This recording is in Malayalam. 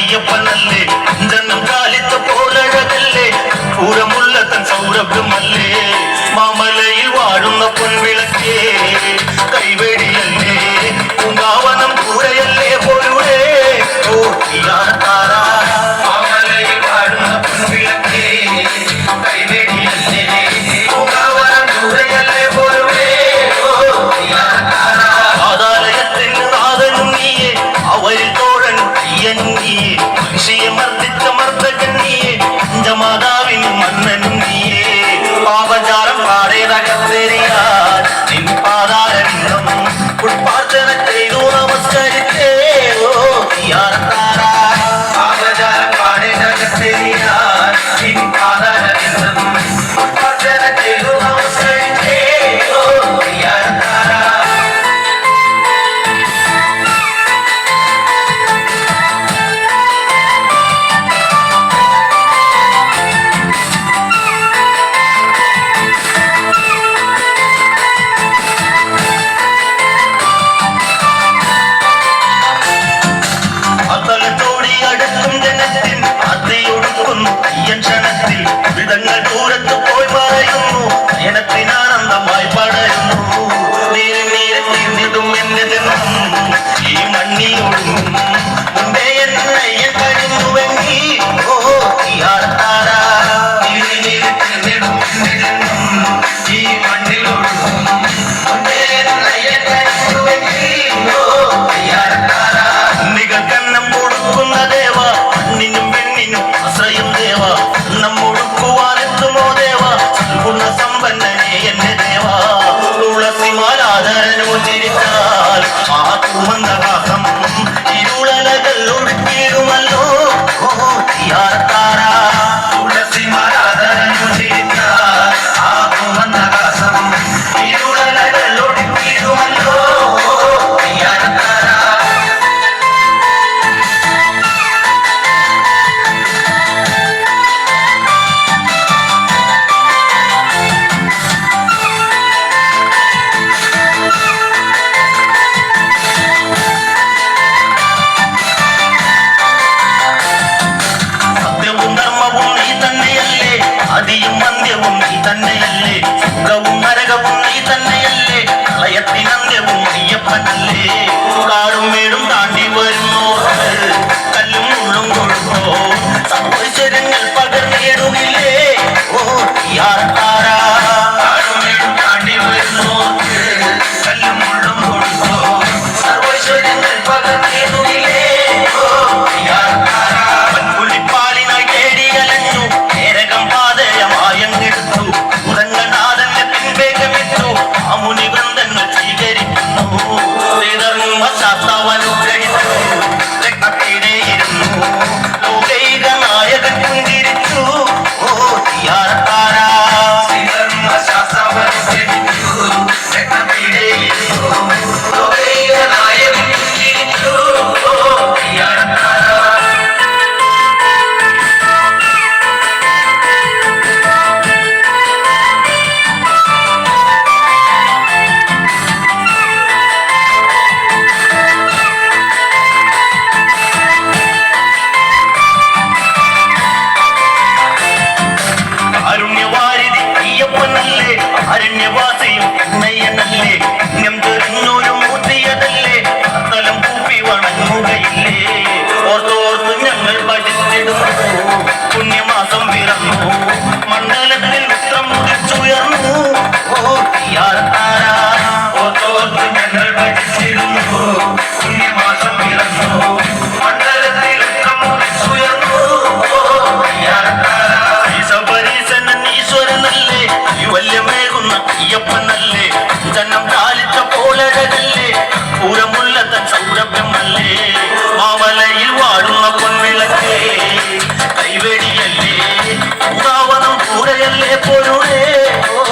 അയ്യപ്പനല്ലേ ജന്മം കാലിത്ത പോലഴകല്ലേ പൂരമുള്ള തൻ സൗരഭ്യമല്ലേ മാമലയിൽ വാഴുന്ന പൊൻവിളക്കേ കൈവേടിയല്ലേ പൂങ്കാവനം കൂരയല്ലേ പോലൂടെ ഓ താരാ മാമലയിൽ വാഴുന്ന പൊൻവിളക്കേ കൈവേടിയല്ലേ പൂങ്കാവനം കൂരയല്ലേ പോലൂടെ ഓ ആദാലയത്തിൽ നാഥനും നീയെ അവരിൽ തോഴൻ അയ്യനും നീയെ മനുഷ്യയെ മർദ്ദിച്ച മർദ്ദകൻ നീയെ പഞ്ചമാതാവിനും മന്നനും നീയെ പാപചാരം പാടേതകത്തെറിയാൻ നിൻ പാതാരവിന്ദം പുഷ്പാർച്ചന ചെയ്തു നമസ്കരിച്ചേ ഓ താരാ പാപചാരം പാടേതകത്തെറിയാൻ നിൻ പാതാരവിന്ദം പുഷ്പാർച്ചന ചെയ്തു നമസ്കരിച്ചേ ഓ താരാ ക്ഷണത്തിൽ വിധങ്ങൾ ദൂരത്ത് പോയി മറയുന്നു നയനത്തിനാനന്ദമായി പടരുന്നു നീരിതും എന്റെ ജന്മം ഈ മണ്ണിലൊടുങ്ങും മുമ്പേ എന്നയ്യൻ കഴിഞ്ഞുവെങ്കി ഓ താരാ നീരിതും എന്റെ ജന്മം ഈ മണ്ണിലൊടുങ്ങും മുമ്പേ എന്നയ്യൻ കഴിഞ്ഞുവെങ്കി ഓ താരാ നികൾക്കെണ്ണം കൊടുക്കുന്ന ദേവ മണ്ണിനും പെണ്ണിനും ആശ്രയം ദേവ നമ്മൊടുക്കുവാനെത്തുമോ ദേവ ഗുണസമ്പന്നനെ എന്റെ ദേവ തുളസിമാലാധരനോ ചിരിച്ചാൽ ആ തുമന്ദഹാസം ഇരുളലകൾ ഒടുക്കിടുമല്ലോ ഓ താരാ തുളസിമാലാധരനോ ചിരിച്ചാൽ ആ തുമന്ദഹാസം ഇരുളലകൾ ഒടുക്കിടുമല്ലോ ഓ താരാ അതിയും അന്ത്യവും നീ തന്നെയല്ലേ സുഖവും നരകവും നീ തന്നെയല്ലേ പ്രളയത്തിനന്ത്യവും അയ്യപ്പനല്ലേ കാടും വീടും താണ്ടി വരുന്നോ കല്ലും മുള്ളും കൊടുത്തോ സൗൈശ്വര്യങ്ങൾ പകർന്നിടുകില്ലേ ഓ താരാ കാടും വീടും താണ്ടി വരുന്നോ കല്ലും മുള്ളും കൊടുത്തോ സർവൈശ്വര്യങ്ങൾ പകർന്നിടുകില്ലേ ഓ താരാ പുലിപ്പാലിനായി തേടിയലഞ്ഞു നേരകം പാതയമായെടുത്തു ഉറങ്ങനാഥന്റെ പിൻവേഗമിട്ടു ആ മുനിവൃന്ദങ്ങൾ സ്വീകരിക്കുന്നു ശ്രീധർമ്മശാസ്താവനുഗ്രഹിച്ചു രക്തത്തിടയിരുന്നു ലോകൈക നായകൻ പുഞ്ചിരിച്ചു ഓ താരാ ശ്രീധർമ്മശാസ്താവനുഗ്രഹിച്ചു രക്തത്തിടയിരുന്നു ലോകൈക നായകൻ പുഞ്ചിരിച്ചു ഓ താരാ അരണ്യവാസിയും നയ്യനല്ലേ പുണ്യം തെറിഞ്ഞൊരു മൂർത്തിയതല്ലേ സ്ഥലം കൂപ്പി വണങ്ങുകയില്ലേ ഓർത്തോർത്ത് ഞങ്ങൾ ഭജിച്ചിടുന്നു പുണ്യമാസം പിറന്നു മണ്ഡലത്തിൽ വിശ്രം മുതിച്ചുയർന്നു ഓ താരാ ഓർത്തോർത്ത് ഞങ്ങൾ ഭജിച്ചിടുന്നു പുണ്യമാസം പിറന്നു മണ്ഡലത്തിൽ വിശ്രം മുതിച്ചുയർന്നു ഓ താരാ ശബരീശനൻ ഈശ്വരനല്ലേ വല്യമേകുന്ന അയ്യപ്പനല്ലേ ജന്മം കാലിച്ച പോലഴകല്ലേ പൂരമുള്ള തൻ സൗരഭ്യമല്ലേ മാമലയിൽ വാഴുന്ന പൊൻവിളക്കേ കൈവേടിയല്ലേ പൂങ്കാവനം കൂരയല്ലേ പോലൂടെ ഓ